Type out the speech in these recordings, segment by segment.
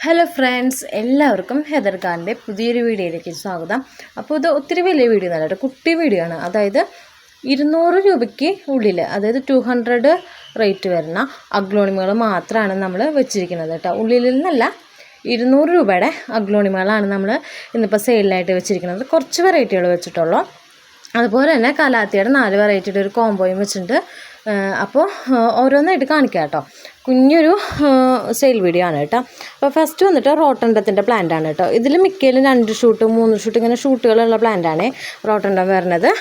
Hello friends, എല്ലാവർക്കും Heather ഖാൻ്റെ പുതിയൊരു വീഡിയോയിലേക്ക് സ്വാഗതം. അപ്പോൾ ഇത് ഒത്തിരി വലിയ വീഡിയോ നല്ല കുട്ടി വീഡിയോ ആണ്. അതായത് 200 രൂപയ്ക്ക് ഉള്ളിൽ, അതായത് 200 റേറ്റ് വരുന്ന അഗ്ലോണിമകൾ മാത്രമാണ് നമ്മൾ വെച്ചിരിക്കുന്നത് കേട്ടോ. ഉള്ളിൽ നിന്നല്ല, 200 രൂപയുടെ അഗ്ലോണിമകളാണ് നമ്മൾ ഇന്നിപ്പോൾ സെയിലിനായിട്ട് വെച്ചിരിക്കുന്നത്. കുറച്ച് വെറൈറ്റികൾ വെച്ചിട്ടുള്ളൂ. അതുപോലെ തന്നെ കലാത്തിയുടെ 4 വെറൈറ്റിയുടെ ഒരു കോംബോയും വെച്ചിട്ടുണ്ട്. അപ്പോൾ ഓരോന്നായിട്ട് കാണിക്കാം കേട്ടോ. കുഞ്ഞൊരു സെയിൽ വീഡിയോ ആണ് കേട്ടോ. അപ്പോൾ ഫസ്റ്റ് വന്നിട്ട് റോട്ടണ്ടത്തിൻ്റെ പ്ലാന്റ് ആണ് കേട്ടോ. ഇതിൽ മിക്കയിലും 2 ഷൂട്ട് 3 ഷൂട്ട് ഇങ്ങനെ ഷൂട്ടുകളുള്ള പ്ലാന്റാണ് റോട്ടണ്ടം വരുന്നത്.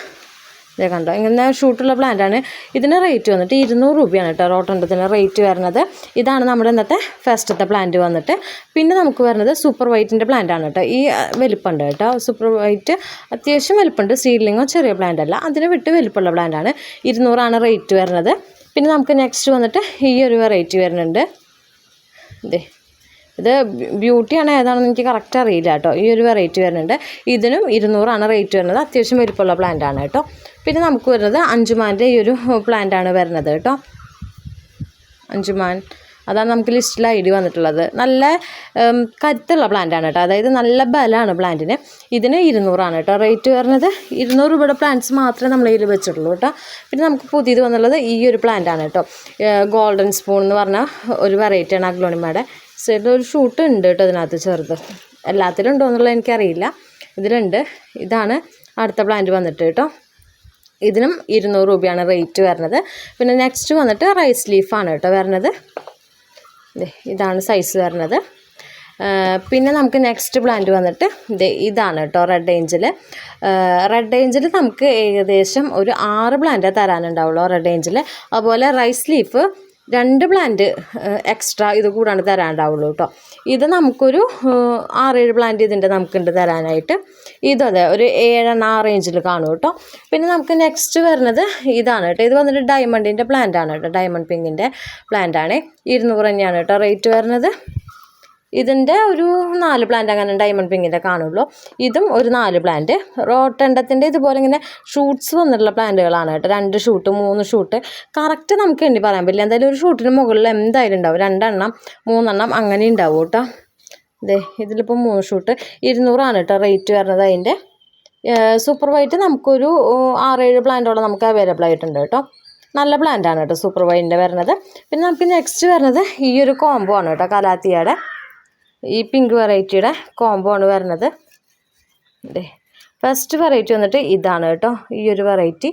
ഇതേ കണ്ടോ, ഇങ്ങനെ ഷൂട്ടുള്ള പ്ലാന്റാണ്. ഇതിന് റേറ്റ് വന്നിട്ട് 200 രൂപയാണ് കേട്ടോ റോട്ടണ്ടത്തിന് റേറ്റ് വരുന്നത്. ഇതാണ് നമ്മുടെ ഇന്നത്തെ ഫസ്റ്റത്തെ പ്ലാന്റ് വന്നിട്ട്. പിന്നെ നമുക്ക് വരുന്നത് സൂപ്പർ വൈറ്റിൻ്റെ പ്ലാന്റ് ആണ് കേട്ടോ. ഈ വലിപ്പമുണ്ട് കേട്ടോ. സൂപ്പർ വൈറ്റ് അത്യാവശ്യം വലിപ്പമുണ്ട്. സീഡ്ലിങ്ങോ ചെറിയ പ്ലാന്റ് അല്ല, അതിന് വിട്ട് വലിപ്പമുള്ള പ്ലാന്റാണ്. 200 റേറ്റ് വരുന്നത്. പിന്നെ നമുക്ക് നെക്സ്റ്റ് വന്നിട്ട് ഈ ഒരു വെറൈറ്റി വരുന്നുണ്ട്. ഇത് ബ്യൂട്ടിയാണ്, ഏതാണെന്ന് എനിക്ക് കറക്റ്റ് അറിയില്ല കേട്ടോ. ഈ ഒരു വെറൈറ്റി വരുന്നുണ്ട്. ഇതിനും 200 റേറ്റ് വരുന്നത്. അത്യാവശ്യം വലിപ്പമുള്ള പ്ലാന്റാണ് കേട്ടോ. പിന്നെ നമുക്ക് വരുന്നത് അഞ്ചുമാൻ്റെ ഈ ഒരു പ്ലാന്റാണ് വരുന്നത് കേട്ടോ. അഞ്ചുമാൻ, അതാണ് നമുക്ക് ലിസ്റ്റിൽ ID വന്നിട്ടുള്ളത്. നല്ല കരുത്തുള്ള പ്ലാന്റാണ് കേട്ടോ. അതായത് നല്ല ബലമാണ് പ്ലാന്റിന്. ഇതിന് 200 കേട്ടോ റേറ്റ് വരുന്നത്. 200 രൂപയുടെ പ്ലാന്റ്സ് മാത്രമേ നമ്മൾ ഇതിൽ വെച്ചിട്ടുള്ളൂ കേട്ടോ. പിന്നെ നമുക്ക് പുതിയത് വന്നുള്ളത് ഈ ഒരു പ്ലാന്റാണ് കേട്ടോ. ഗോൾഡൻ സ്പൂൺ എന്ന് പറഞ്ഞ ഒരു വെറൈറ്റിയാണ് അഗ്ലോണിമയുടെ. സൈഡിൽ ഒരു ഷൂട്ട് ഉണ്ട് കേട്ടോ ഇതിനകത്ത് ചെറുത്. എല്ലാത്തിലും ഉണ്ടോ എന്നുള്ളത് എനിക്കറിയില്ല. ഇതിലുണ്ട്. ഇതാണ് അടുത്ത പ്ലാന്റ് വന്നിട്ട് കേട്ടോ. ഇതിനും 200 രൂപയാണ് റേറ്റ് വരുന്നത്. പിന്നെ നെക്സ്റ്റ് വന്നിട്ട് റൈസ് ലീഫാണ് കേട്ടോ വരുന്നത്. ഇതാണ് സൈസ് വരുന്നത്. പിന്നെ നമുക്ക് നെക്സ്റ്റ് പ്ലാന്റ് വന്നിട്ട് ഇതാണ് കേട്ടോ. റെഡ് ഏഞ്ചിൽ നമുക്ക് ഏകദേശം ഒരു 6 പ്ലാന്റ് തരാനുണ്ടാവുള്ളൂ റെഡ് ഏഞ്ചിൽ. അതുപോലെ റൈസ് ലീഫ് 2 പ്ലാന്റ് എക്സ്ട്രാ ഇത് കൂടാണ്ട് തരാനുണ്ടാവുള്ളൂ കേട്ടോ. ഇത് നമുക്കൊരു 6-7 പ്ലാന്റ് ഇതിൻ്റെ നമുക്കുണ്ട് തരാനായിട്ട്. ഇതതെ ഒരു 7-6 റേഞ്ചിൽ കാണും കേട്ടോ. പിന്നെ നമുക്ക് നെക്സ്റ്റ് വരുന്നത് ഇതാണ് കേട്ടോ. ഇത് വന്നിട്ട് ഡയമണ്ടിൻ്റെ പ്ലാന്റ് ആണ് കേട്ടോ. ഡയമണ്ട് പിങ്കിൻ്റെ പ്ലാന്റ് ആണ്. 200 തന്നെയാണ് കേട്ടോ റേറ്റ് വരുന്നത്. ഇതിൻ്റെ ഒരു 4 പ്ലാന്റ് അങ്ങനെ ഡയമണ്ട് പിങ്കിൻ്റെ കാണുള്ളൂ. ഇതും ഒരു 4 പ്ലാന്റ്. റോട്ടണ്ടത്തിൻ്റെ ഇതുപോലെ ഇങ്ങനെ ഷൂട്ട്സ് വന്നിട്ടുള്ള പ്ലാന്റുകളാണ് കേട്ടോ. 2 ഷൂട്ട് 3 ഷൂട്ട് കറക്റ്റ് നമുക്ക് വേണ്ടി പറയാൻ പറ്റില്ല. എന്തായാലും ഒരു ഷൂട്ടിന് മുകളിൽ എന്തായാലും ഉണ്ടാവും. 2 എണ്ണം 3 എണ്ണം അങ്ങനെ ഉണ്ടാവും കേട്ടോ. ഇതിലിപ്പോൾ 3 ഷൂട്ട് 200 കേട്ടോ റേറ്റ് വരുന്നത്. അതിൻ്റെ സൂപ്പർ വൈറ്റ് നമുക്കൊരു 6-7 പ്ലാന്റോളം നമുക്ക് അവൈലബിൾ ആയിട്ടുണ്ട് കേട്ടോ. നല്ല പ്ലാന്റാണ് കേട്ടോ സൂപ്പർ വൈറ്റിൻ്റെ വരുന്നത്. പിന്നെ നമുക്ക് നെക്സ്റ്റ് വരുന്നത് ഈ ഒരു കോംബോ ആണ് കേട്ടോ. കലാത്തിയുടെ ഈ പിങ്ക് വെറൈറ്റിയുടെ കോംബോ ആണ് വരുന്നത്. ഫസ്റ്റ് വെറൈറ്റി വന്നിട്ട് ഇതാണ് കേട്ടോ, ഈ ഒരു വെറൈറ്റി.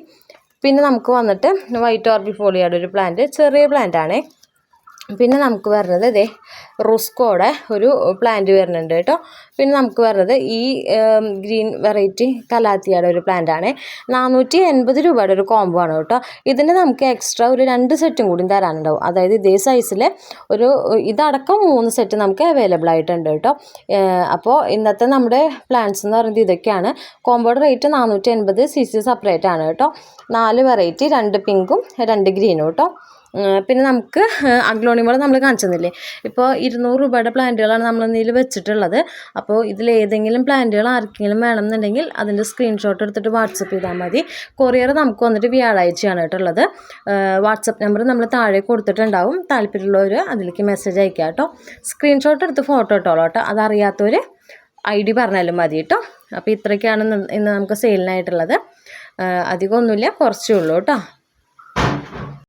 പിന്നെ നമുക്ക് വന്നിട്ട് വൈറ്റ് ഓർബിഫോളിയയുടെ ഒരു പ്ലാന്റ്, ചെറിയ പ്ലാന്റ് ആണേ. പിന്നെ നമുക്ക് വരുന്നത് റുസ്കോയുടെ ഒരു പ്ലാന്റ് വരുന്നുണ്ട് കേട്ടോ. പിന്നെ നമുക്ക് വരുന്നത് ഈ ഗ്രീൻ വെറൈറ്റി കലാത്തിയുടെ ഒരു പ്ലാന്റ് ആണ്. 480 രൂപയുടെ ഒരു കോംബോ ആണ് കേട്ടോ. ഇതിന് നമുക്ക് എക്സ്ട്രാ ഒരു 2 സെറ്റും കൂടി തരാനുണ്ടാവും. അതായത് ഇതേ സൈസിൽ ഒരു ഇതടക്കം 3 സെറ്റ് നമുക്ക് അവൈലബിൾ ആയിട്ടുണ്ട് കേട്ടോ. അപ്പോൾ ഇന്നത്തെ നമ്മുടെ പ്ലാന്റ്സ് എന്ന് പറയുന്നത് ഇതൊക്കെയാണ്. കോംബോയുടെ റേറ്റ് 480. CC സെപ്പറേറ്റ് ആണ് കേട്ടോ. 4 വെറൈറ്റി, 2 പിങ്കും 2 ഗ്രീനും കേട്ടോ. പിന്നെ നമുക്ക് അഗ്ലോണിമകൾ നമ്മൾ കാണിച്ചെന്നില്ലേ. ഇപ്പോൾ 200 രൂപയുടെ പ്ലാന്റുകളാണ് നമ്മൾ ഇതിൽ വെച്ചിട്ടുള്ളത്. അപ്പോൾ ഇതിലേതെങ്കിലും പ്ലാന്റുകൾ ആർക്കെങ്കിലും വേണമെന്നുണ്ടെങ്കിൽ അതിൻ്റെ സ്ക്രീൻഷോട്ട് എടുത്തിട്ട് വാട്സപ്പ് ചെയ്താൽ മതി. കൊറിയർ നമുക്ക് വന്നിട്ട് വ്യാഴാഴ്ചയാണ് കേട്ടുള്ളത്. വാട്സപ്പ് നമ്പർ നമ്മൾ താഴെ കൊടുത്തിട്ടുണ്ടാവും. താല്പര്യമുള്ളവർ അതിലേക്ക് മെസ്സേജ് അയക്കുക കേട്ടോ. സ്ക്രീൻഷോട്ട് എടുത്ത് ഫോട്ടോ ഇട്ടോളൂ കേട്ടോ. അതറിയാത്തവർ ID പറഞ്ഞാലും മതി കേട്ടോ. അപ്പോൾ ഇത്രയൊക്കെയാണ് ഇന്ന് നമുക്ക് സെയിലിനായിട്ടുള്ളത്. അധികമൊന്നുമില്ല, കുറച്ചേ ഉള്ളൂ കേട്ടോ.